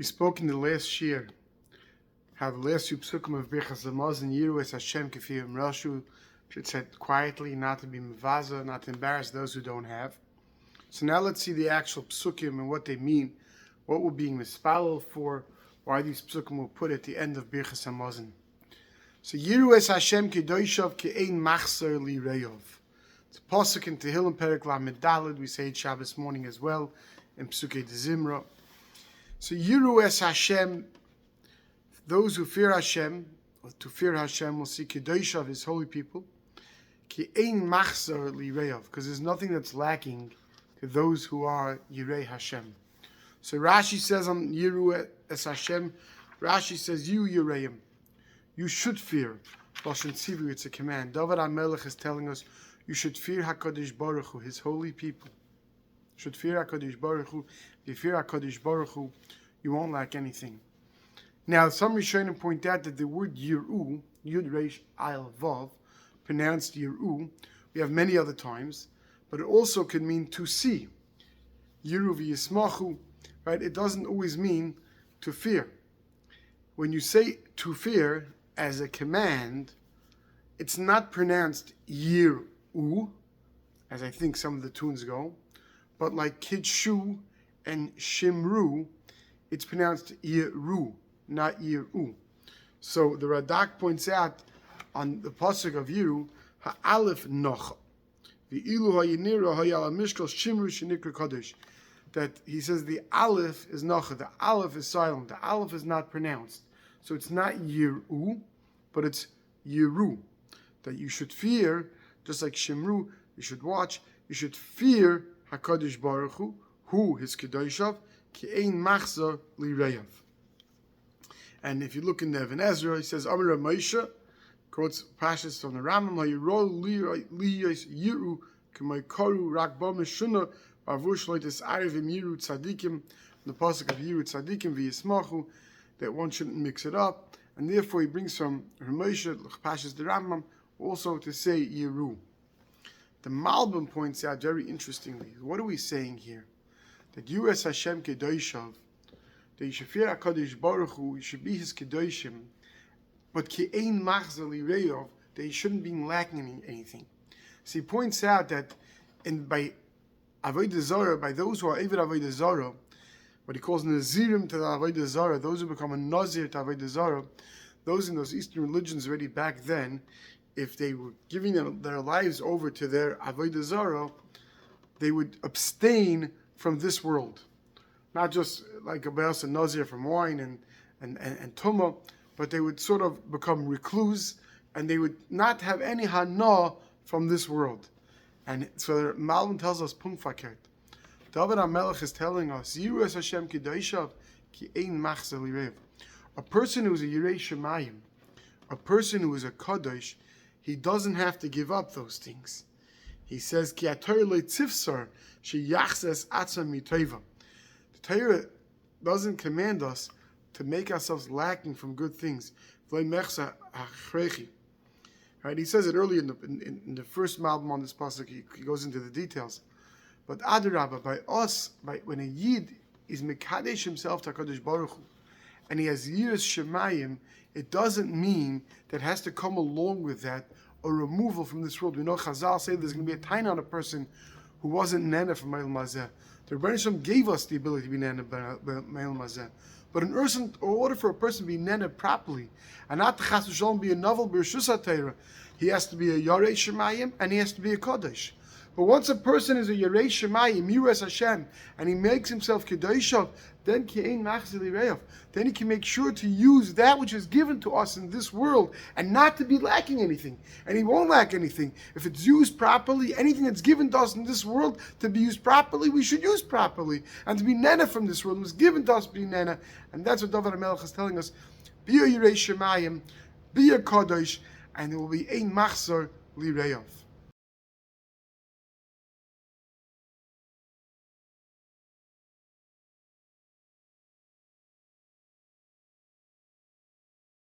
We spoke in the last year how the last few pasukim of Bרכhat Hamazon, Yirahu es Hashem k'fiyim rashu, should said quietly, not to be mevaza, not to embarrass those who don't have. So now let's see the actual pasukim and what they mean, what we're being mispalel for, why these pasukim were put at the end of Bרכhat Hamazon. So Yirahu es Hashem k'doshav k'ein machzor li'reyov. It's a pasuk in Tehillim Perek Lamed Daled. We say it Shabbos morning as well in Pesukei de Zimra. So Yirahu es Hashem, those who fear Hashem, or to fear Hashem, will see Kiddushio of His holy people. Ki ein machzor li'reyov, because there's nothing that's lacking to those who are Yirei Hashem. So Rashi says on Yirahu es Hashem, Rashi says, you Yireim, you should fear. Lashon Tzivu, it's a command. David HaMelech is telling us, you should fear HaKadosh Baruch Hu, His holy people. You should fear HaKadosh Baruch Hu. If you fear HaKadosh Baruch Hu, you won't lack anything. Now, some Rishonim point out that the word Yirahu, Yud Reish Ayin Vav, pronounced Yirahu, we have many other times, but it also could mean to see. Yirahu v'yismachu, right? It doesn't always mean to fear. When you say to fear as a command, it's not pronounced Yirahu, as I think some of the tunes go, but like Kidshu and Shimru, it's pronounced Yirahu, not Yirahu. So the Radak points out on the pasuk of Yirahu, Ha'alef Nocha, V'ilu ha'yinira ha'yala mishkal Shimru shenikra Kadosh, that he says the Aleph is Nocha, the Aleph is silent, the Aleph is not pronounced. So it's not Yirahu, but it's Yirahu, that you should fear, just like Shimru, you should watch, you should fear HaKadosh Baruch Hu, who His Kiddushio, ki ein machzor li'reyov. And if you look in the Even Ezra, he says, Amar Moshe, quotes passages from the Rambam, Ha'yirol liyos yiru k'may karu rak ba meshuna b'avur shloites arevim yiru tzadikim, the pasuk of yiru tzadikim v'yismachu, that one shouldn't mix it up, and therefore he brings from Moshe, passages the Rambam, also to say Yirahu. The Malbim points out very interestingly, what are we saying here? That you as Hashem Kiddushio, that you should fear HaKadosh Baruch Hu, you should be His Kiddushim, but ki ein machzor li'reyov, that you shouldn't be lacking anything. So he points out that by Avodah Zarah, by those who are Eved Avodah Zarah, what he calls Nazirim to the Avodah Zarah, those who become a Nazir to Avodah Zarah, those in those Eastern religions already back then, if they were giving their lives over to their Avodah Zarah, they would abstain from this world. Not just like a Be'as and Nazir from wine and Tumah, but they would sort of become recluse, and they would not have any hana from this world. And so Malvin tells us, Pum Fakert. David HaMelech is telling us, Yirahu es Hashem k'doshav ki ein machzor li'reyov. A person who is a Yirei Shemayim, a person who is a Kadosh, he doesn't have to give up those things. He says, Ki HaTorah lo tzifsar sheyachzes atzam mitova. The Torah doesn't command us to make ourselves lacking from good things. Right? He says it earlier in the first Malbim on this pasuk. He goes into the details. But Adarabah, by us, when a Yid is Mekadesh himself to HaKadosh Baruch Hu, and he has Yiras Shemayim, it doesn't mean that has to come along with that a removal from this world. We know Chazal say there's going to be a time on a person who wasn't Nana from Me'il Mazeh. The Rebbeinu Shalom gave us the ability to be Nana Me'il Mazeh. But in order for a person to be Nana properly, and not to Chas v'Shalom be a novel B'Reshus HaTorah, he has to be a Yarei Shemayim and he has to be a Kodesh. But once a person is a Yirei Shemayim, Yirahu es Hashem, and he makes himself Kiddushio, then ki ein machzor li'reyov. Then he can make sure to use that which is given to us in this world and not to be lacking anything. And he won't lack anything. If it's used properly, anything that's given to us in this world to be used properly, we should use properly. And to be nena from this world was given to us to be nena. And that's what David HaMelech is telling us. Be a Yirei Shemayim, be a Kadosh, and there will be ein machzor li'reyov.